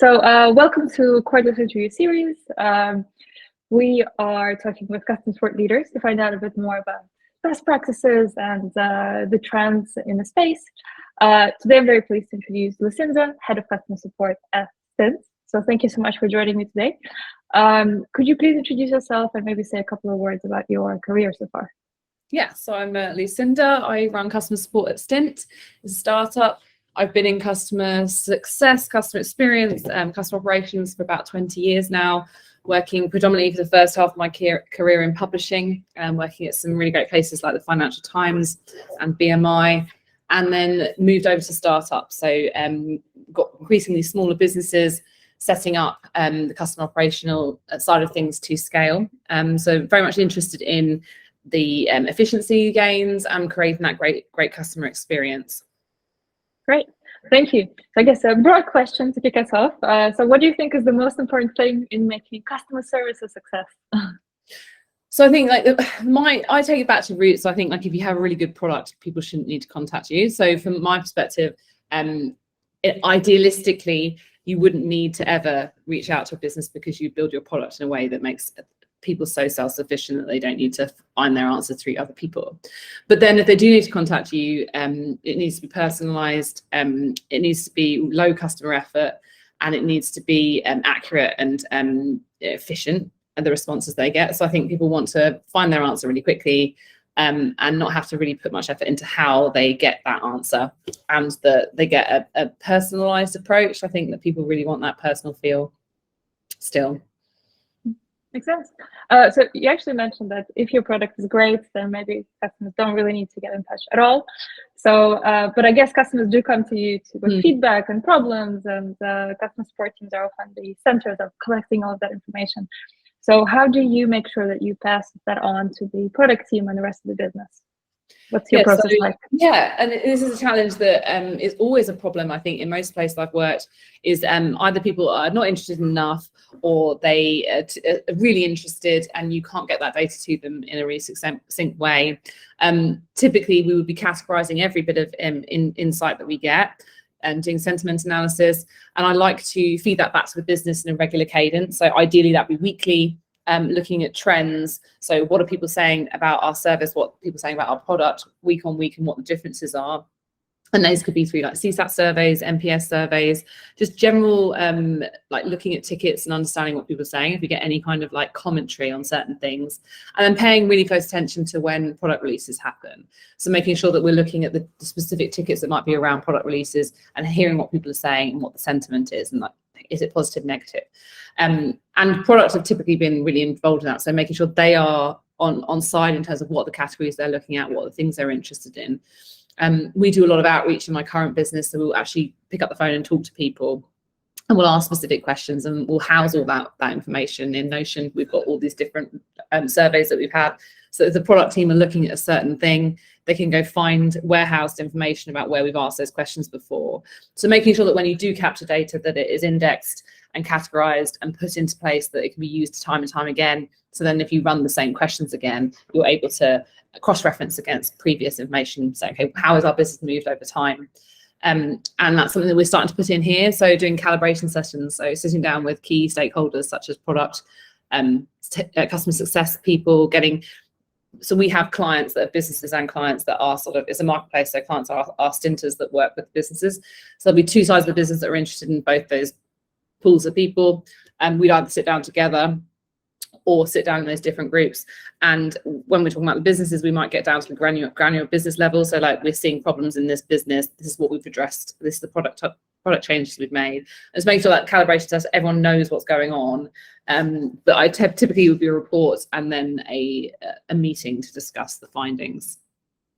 Welcome to Cordless interview series. We are talking with customer support leaders to find out a bit more about best practices and the trends in the space. Today, I'm very pleased to introduce Lucinda, Head of Customer Support at Stint. So thank you so much for joining me today. Could you please introduce yourself and maybe say a couple of words about your career so far? Yeah, so I'm Lucinda. I run customer support at Stint. It's a startup. I've been in customer success, customer experience, customer operations for about 20 years now, working predominantly for the first half of my career in publishing, working at some really great places like the Financial Times and BMI, and then moved over to startups. So got increasingly smaller businesses, setting up the customer operational side of things to scale. So very much interested in the efficiency gains and creating that great customer experience. Great, thank you. So I guess a broad question to kick us off. So what do you think is the most important thing in making customer service a success? So I think I take it back to roots. So I think if you have a really good product, people shouldn't need to contact you. So from my perspective, idealistically, you wouldn't need to ever reach out to a business because you build your product in a way that makes people so self-sufficient that they don't need to find their answer through other people. But then if they do need to contact you, it needs to be personalized, it needs to be low customer effort, and it needs to be accurate and efficient at the responses they get. So I think people want to find their answer really quickly and not have to really put much effort into how they get that answer, and that they get a personalized approach. I think that people really want that personal feel still. Makes sense. So you actually mentioned that if your product is great, then maybe customers don't really need to get in touch at all. So, but I guess customers do come to you with feedback and problems, and customer support teams are often the centers of collecting all of that information. So how do you make sure that you pass that on to the product team and the rest of the business? What's your process like? Yeah, and this is a challenge that is always a problem, I think, in most places I've worked, is either people are not interested enough, or they are really interested and you can't get that data to them in a really succinct way. Typically, we would be categorizing every bit of insight that we get and doing sentiment analysis. And I like to feed that back to the business in a regular cadence. So ideally, that'd be weekly. Looking at trends, so what are people saying about our service, what are people saying about our product week on week, and what the differences are. And those could be through like CSAT surveys, NPS surveys, just general like looking at tickets and understanding what people are saying, if we get any kind of like commentary on certain things, and then paying really close attention to when product releases happen. So making sure that we're looking at the specific tickets that might be around product releases and hearing what people are saying and what the sentiment is, and like, is it positive, negative? And products have typically been really involved in that. So making sure they are on side in terms of what the categories they're looking at, what the things they're interested in. We do a lot of outreach in my current business, so we'll actually pick up the phone and talk to people, and we'll ask specific questions, and we'll house all that information in Notion. We've got all these different surveys that we've had. So if the product team are looking at a certain thing, they can go find warehoused information about where we've asked those questions before. So making sure that when you do capture data, that it is indexed and categorized and put into place, that it can be used time and time again. So then if you run the same questions again, you're able to cross-reference against previous information, say, okay, how has our business moved over time? And that's something that we're starting to put in here. So doing calibration sessions, so sitting down with key stakeholders such as product, customer success people, so we have clients that are businesses and clients that are it's a marketplace, so clients are stinters that work with businesses. So there'll be two sides of the business that are interested in both those pools of people, and we'd either sit down together or sit down in those different groups. And when we're talking about the businesses, we might get down to the granular business level. So like, we're seeing problems in this business, this is what we've addressed, this is the product changes we've made. And just making sure that calibration test, everyone knows what's going on. But I typically would be a report and then a meeting to discuss the findings.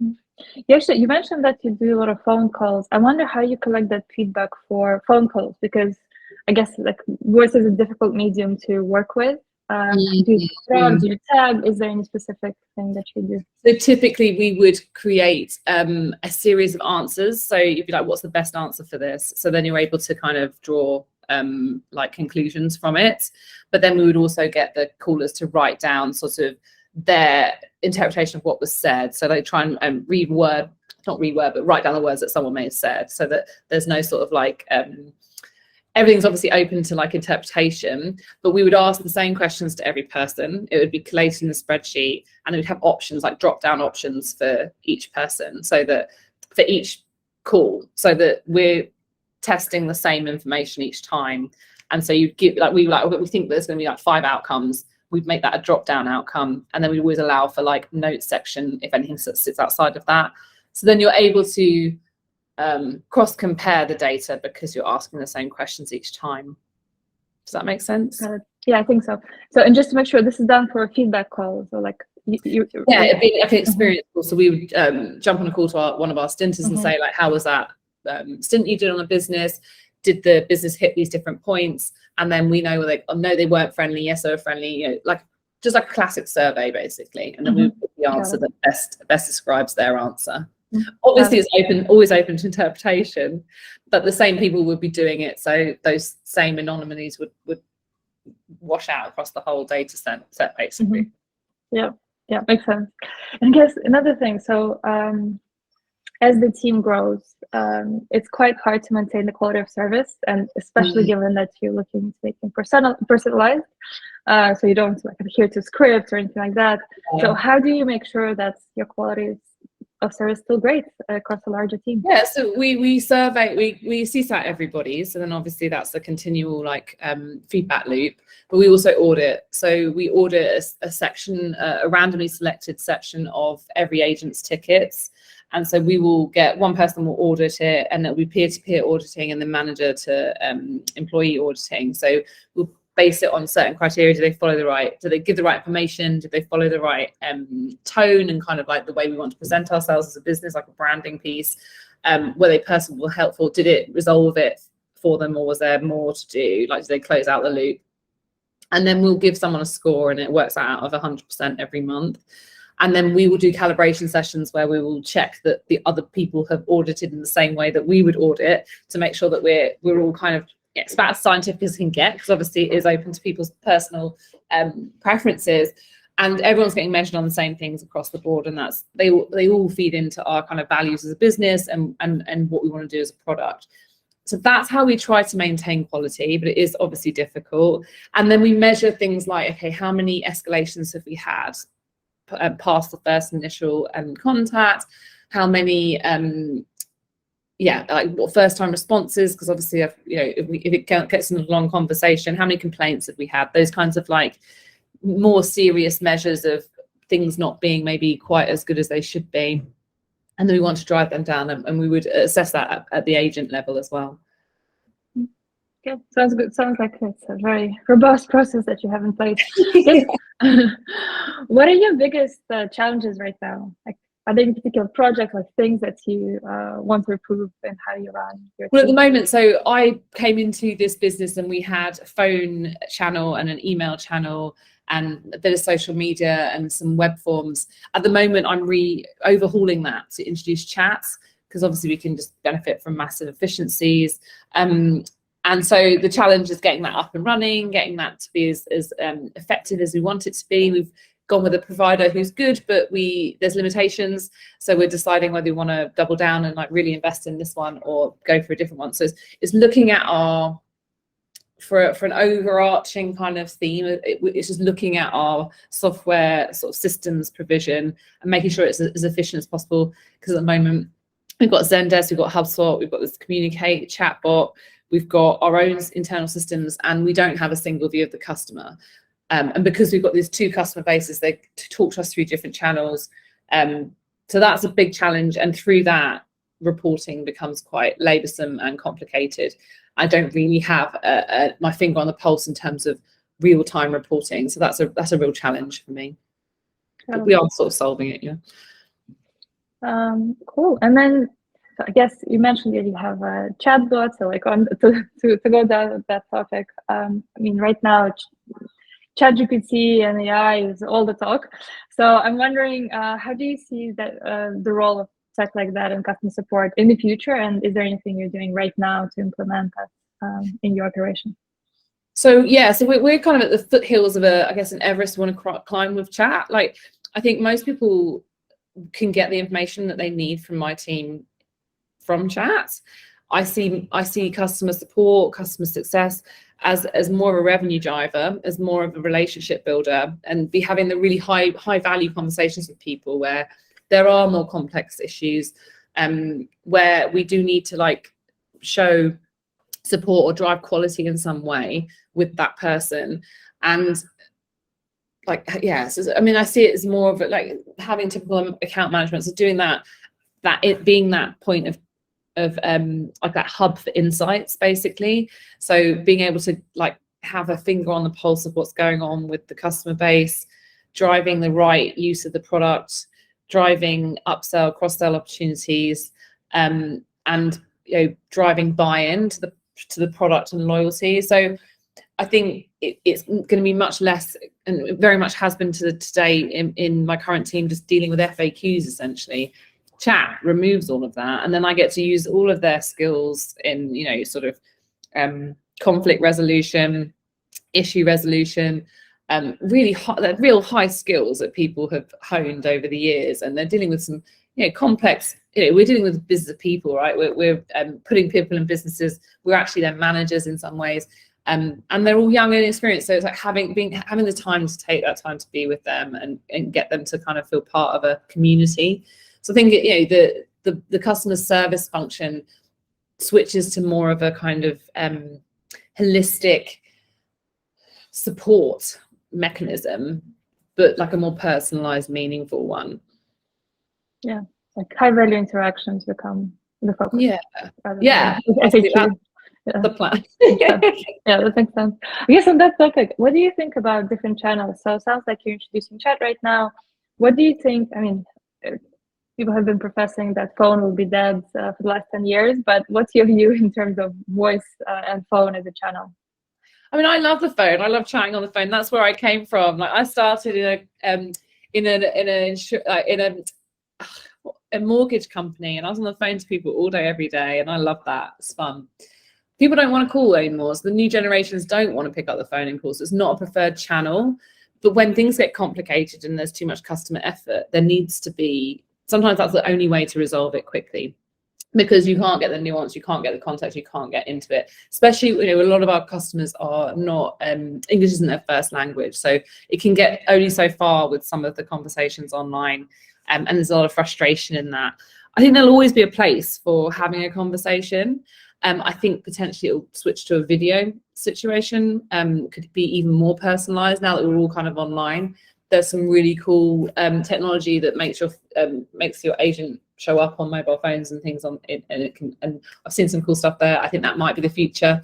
You mentioned that you do a lot of phone calls. I wonder how you collect that feedback for phone calls, because I guess like voice is a difficult medium to work with. Do you tag? Is there any specific thing that you do? So typically we would create a series of answers. So you'd be like, what's the best answer for this? So then you're able to kind of draw like conclusions from it. But then we would also get the callers to write down sort of their interpretation of what was said. So they try and not reword, but write down the words that someone may have said, so that there's no sort of like everything's obviously open to like interpretation, but we would ask the same questions to every person. It would be collated in the spreadsheet, and it would have options, like drop down options for each person, so that for each call, so that we're testing the same information each time. And so you'd give, like, we think there's going to be like 5 outcomes. We'd make that a drop down outcome, and then we always allow for like notes section if anything sits outside of that. So then you're able to cross compare the data because you're asking the same questions each time. Does that make sense? Yeah, I think so. So, and just to make sure, this is done for a feedback call. So like yeah, it'd be like an experience call. So we would jump on a call to one of our stinters and say, like, how was that stint you did on a business? Did the business hit these different points? And then we know, like, oh, no, they weren't friendly, yes, they were friendly, you know, like just like a classic survey basically. And then we put the answer that best describes their answer. Obviously it's always open to interpretation, but the same people would be doing it, so those same anomalies would wash out across the whole data set basically. Yeah, makes sense. And I guess another thing, so as the team grows, it's quite hard to maintain the quality of service, and especially given that you're looking to making personalized, so you don't like adhere to scripts or anything like that. So how do you make sure that your quality of service still great across a larger team? Yeah, so we survey, we CSAT everybody, so then obviously that's a continual like feedback loop, but we also audit. So we audit a section, a randomly selected section of every agent's tickets, and so we will get one person will audit it, and it'll be peer-to-peer auditing and then manager to employee auditing. So we'll base it on certain criteria. Do they follow the right, do they give the right information? Do they follow the right tone and kind of like the way we want to present ourselves as a business, like a branding piece? Were they personal, helpful? Did it resolve it for them, or was there more to do? Like, did they close out the loop? And then we'll give someone a score, and it works out of 100% every month. And then we will do calibration sessions where we will check that the other people have audited in the same way that we would audit, to make sure that we're all kind of, it's about as scientific as it can get, because obviously it is open to people's personal preferences, and everyone's getting measured on the same things across the board, and that's they all feed into our kind of values as a business and what we want to do as a product. So that's how we try to maintain quality, but it is obviously difficult. And then we measure things like, okay, how many escalations have we had past the first initial contact? How many like what first time responses, because obviously if it gets in a long conversation, how many complaints have we had? Those kinds of like more serious measures of things not being maybe quite as good as they should be, and then we want to drive them down, and we would assess that at the agent level as well. Okay, sounds good. Sounds like it's a very robust process that you have in place. What are your biggest challenges right now? Like, are there any particular projects, like things that you want to improve in how you run your Well, team? at the moment, so I came into this business and we had a phone channel and an email channel and a bit of social media and some web forms. At the moment, I'm overhauling that to introduce chats, because obviously we can just benefit from massive efficiencies. And so the challenge is getting that up and running, getting that to be as effective as we want it to be. We've gone with a provider who's good, but there's limitations. So we're deciding whether we want to double down and like really invest in this one or go for a different one. So it's looking at for an overarching kind of theme, it's just looking at our software sort of systems provision and making sure it's as efficient as possible. Because at the moment, we've got Zendesk, we've got HubSpot, we've got this Communicate chatbot, we've got our own internal systems, and we don't have a single view of the customer. And because we've got these 2 customer bases, they talk to us through different channels. So that's a big challenge. And through that, reporting becomes quite laboursome and complicated. I don't really have my finger on the pulse in terms of real-time reporting. So that's a real challenge for me. But we are sort of solving it, yeah. Cool. And then so I guess you mentioned that you have a chatbot. So like to go down that topic, I mean, right now, ChatGPT and AI is all the talk. So I'm wondering, how do you see that the role of tech like that in customer support in the future? And is there anything you're doing right now to implement that in your operation? So yeah, so we're kind of at the foothills of I guess an Everest we want to climb with chat. Like, I think most people can get the information that they need from my team from chat. I see customer support, customer success as more of a revenue driver, as more of a relationship builder, and be having the really high value conversations with people where there are more complex issues, where we do need to like show support or drive quality in some way with that person. And like, yeah, so, I mean, I see it as more of like having typical account management, so doing that it being that point of like that hub for insights, basically. So being able to like have a finger on the pulse of what's going on with the customer base, driving the right use of the product, driving upsell, cross-sell opportunities, and driving buy-in to the product and loyalty. So I think it's going to be much less, and very much has been today in my current team, just dealing with FAQs essentially. Chat removes all of that, and then I get to use all of their skills in sort of conflict resolution, issue resolution, really real high skills that people have honed over the years, and they're dealing with some complex. We're dealing with business of people, right? We're putting people in businesses. We're actually their managers in some ways, and they're all young and inexperienced. So it's like having the time to take that time to be with them and get them to kind of feel part of a community. So I think the customer service function switches to more of a kind of holistic support mechanism, but like a more personalized, meaningful one. Yeah, like high value interactions become the focus. Yeah, I think that's the plan. Yeah, that makes sense. I guess on that topic, what do you think about different channels? So it sounds like you're introducing chat right now. What do you think? I mean, people have been professing that phone will be dead for the last 10 years, but what's your view in terms of voice and phone as a channel? I mean, I love the phone. I love chatting on the phone. That's where I came from. Like, I started in a mortgage company, and I was on the phone to people all day, every day, and I love that. It's fun. People don't want to call anymore, so the new generations don't want to pick up the phone and call. So it's not a preferred channel. But when things get complicated and there's too much customer effort, there needs to be. Sometimes that's the only way to resolve it quickly, because you can't get the nuance, you can't get the context, you can't get into it. Especially, a lot of our customers are not, English isn't their first language. So it can get only so far with some of the conversations online. And there's a lot of frustration in that. I think there'll always be a place for having a conversation. I think potentially it'll switch to a video situation. Could be even more personalized now that we're all kind of online. There's some really cool technology that makes your agent show up on mobile phones and things on it, and I've seen some cool stuff there. I think that might be the future,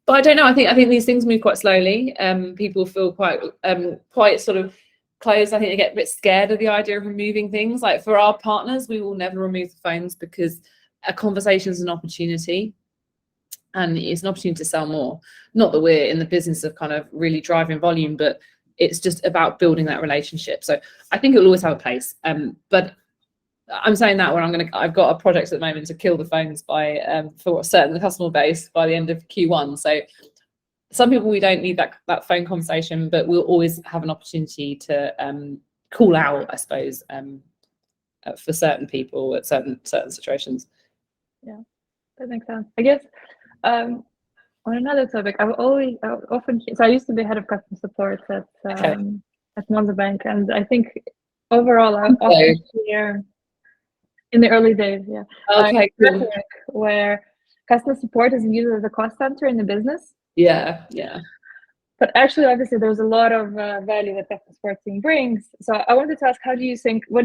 but I don't know. I think these things move quite slowly. People feel quite sort of closed. I think they get a bit scared of the idea of removing things. Like, for our partners, we will never remove the phones, because a conversation is an opportunity, and it's an opportunity to sell more. Not that we're in the business of kind of really driving volume, but it's just about building that relationship. So I think it will always have a place. But I'm saying that when I've got a project at the moment to kill the phones by for a certain customer base by the end of Q1. So some people, we don't need that phone conversation, but we'll always have an opportunity to call out, I suppose, for certain people at certain situations. Yeah, that makes sense. I guess on another topic, I used to be head of customer support at Monzo Bank, and I think overall I often hear in the early days, cool. Where customer support is used as a cost center in the business. Yeah. But actually, obviously, there's a lot of value that customer support team brings. So I wanted to ask, what do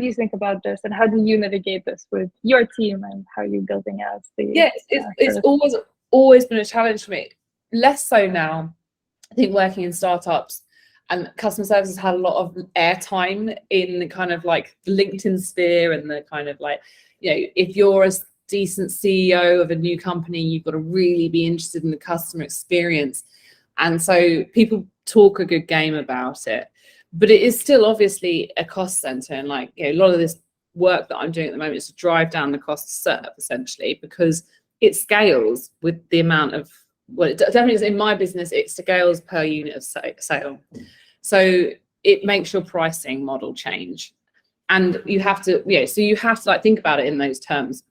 you think about this, and how do you navigate this with your team, and how are you building out the? Yeah, it's always been a challenge for me. Less so now. I think working in startups and customer services had a lot of airtime in the kind of like the LinkedIn sphere, and the kind of like, if you're a decent CEO of a new company, you've got to really be interested in the customer experience. And so people talk a good game about it, but it is still obviously a cost center. And like, a lot of this work that I'm doing at the moment is to drive down the cost to serve, essentially, because it scales with the amount of, well, it definitely is in my business, it scales per unit of sale. So it makes your pricing model change. And you have to, so you have to like think about it in those terms.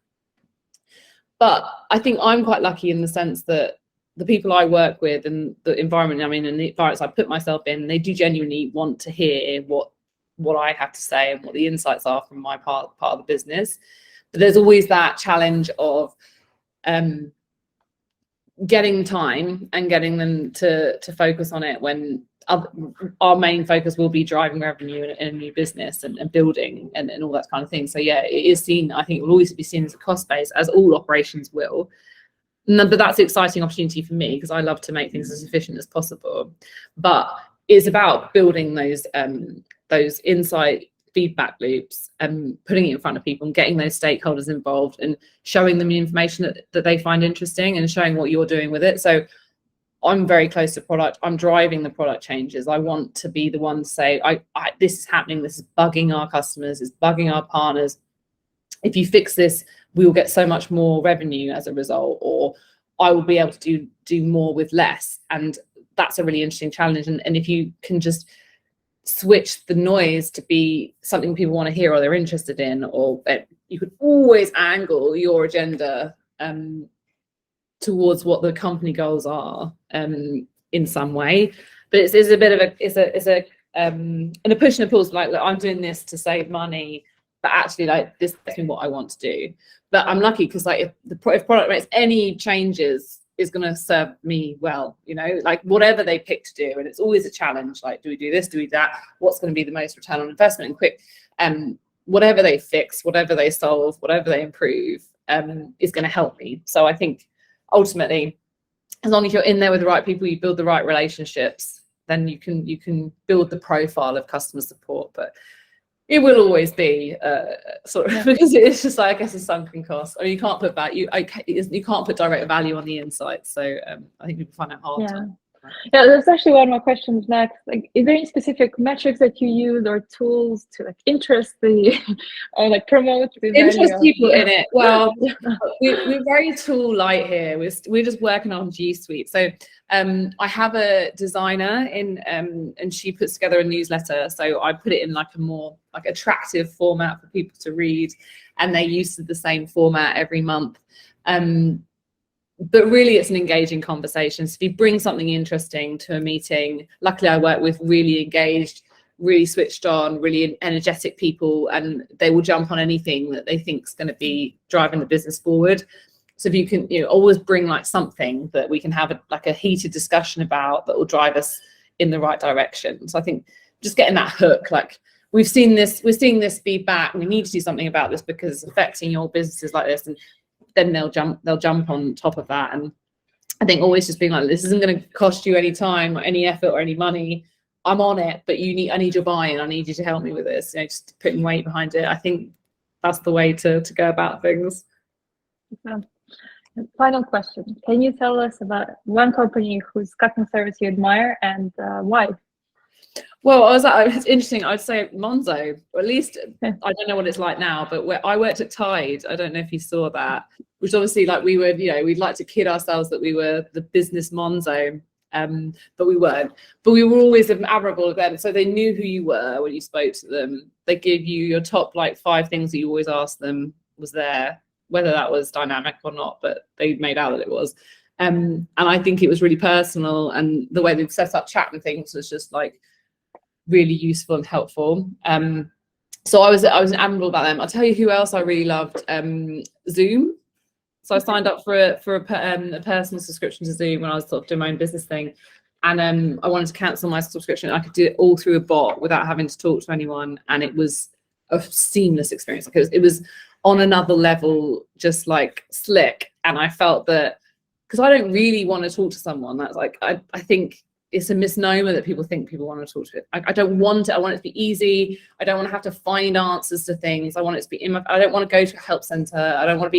But I think I'm quite lucky in the sense that the people I work with and the environment I'm in and the environments I put myself in, they do genuinely want to hear what I have to say and what the insights are from my part of the business. But there's always that challenge of getting time and getting them to focus on it when our main focus will be driving revenue in a new business and building and all that kind of thing. So yeah, it is seen, I think it will always be seen as a cost base, as all operations will. But that's an exciting opportunity for me because I love to make things as efficient as possible. But it's about building those insight feedback loops and putting it in front of people and getting those stakeholders involved and showing them the information that they find interesting and showing what you're doing with it. So I'm very close to product. I'm driving the product changes. I want to be the one to say, this is happening. This is bugging our customers. It's bugging our partners. If you fix this, we will get so much more revenue as a result, or I will be able to do more with less. And that's a really interesting challenge. And if you can just switch the noise to be something people want to hear or they're interested in, or you could always angle your agenda towards what the company goals are in some way. But it's a bit of a and a push and a pull. Like, look, I'm doing this to save money, but actually, like, this is what I want to do. But I'm lucky because, like, if product makes any changes, is going to serve me well, you know, like whatever they pick to do. And it's always a challenge. Like, do we do this? Do we do that? What's going to be the most return on investment and quick? Whatever they fix, whatever they solve, whatever they improve, is going to help me. So I think ultimately, as long as you're in there with the right people, you build the right relationships, then you can build the profile of customer support. But it will always be sort of, because it's just like, I guess, a sunken cost. I mean, you can't put value, you can't put direct value on the insights. So I think people find it hard. Yeah, that's actually one of my questions next. Like, is there any specific metrics that you use or tools to, like, interest the or like promote the interest people in it? Well, we're very tool light here. We're just working on G Suite. So I have a designer in and she puts together a newsletter. So I put it in like a more like attractive format for people to read, and they're used to the same format every month. But really, it's an engaging conversation. So if you bring something interesting to a meeting, luckily I work with really engaged, really switched on, really energetic people, and they will jump on anything that they think is going to be driving the business forward. So if you can, always bring like something that we can have a heated discussion about that will drive us in the right direction. So I think just getting that hook, like, we're seeing this feedback, we need to do something about this because it's affecting your businesses like this, and then they'll jump on top of that. And I think always just being like, this isn't going to cost you any time or any effort or any money. I'm on it, but I need your buy-in. I need you to help me with this. Just putting weight behind it. I think that's the way to go about things. Final question. Can you tell us about one company whose customer service you admire and why? Well, it's interesting. I'd say Monzo, or at least I don't know what it's like now, but I worked at Tide. I don't know if you saw that, which obviously, like, we were, we'd like to kid ourselves that we were the business Monzo, but we weren't. But we were always admirable of them. So they knew who you were when you spoke to them. They gave you your top 5 things that you always asked them was there, whether that was dynamic or not, but they made out that it was. And I think it was really personal, and the way they've set up chat and things was just like really useful and helpful. So I was admirable about them. I'll tell you who else I really loved. Zoom. So I signed up for a personal subscription to Zoom when I was sort of doing my own business thing, and I wanted to cancel my subscription. I could do it all through a bot without having to talk to anyone, and it was a seamless experience. Because it was on another level, just like slick, and I felt that, because I don't really want to talk to someone that's like, I think it's a misnomer that people think people want to talk to it. I don't want it. I want it to be easy. I don't want to have to find answers to things. I want it to be I don't want to go to a help center. I don't want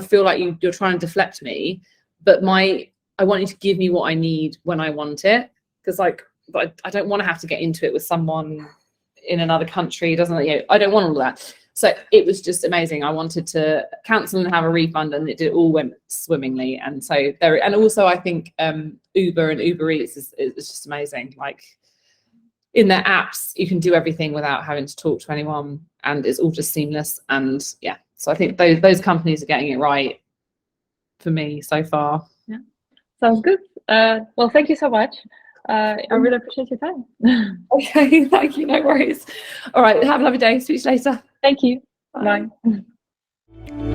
to feel like you're trying to deflect me, but I want you to give me what I need when I want it. Because I don't want to have to get into it with someone in another country. I don't want all that. So it was just amazing. I wanted to cancel and have a refund, and it all went swimmingly. And so and also I think Uber and Uber Eats is just amazing. Like, in their apps, you can do everything without having to talk to anyone, and it's all just seamless. And yeah, So I think those companies are getting it right for me so far. Yeah, sounds good. Well, thank you so much. I really appreciate your time. Okay, thank you. No worries. All right, have a lovely day. Speak to you later. Thank you. Bye. Bye.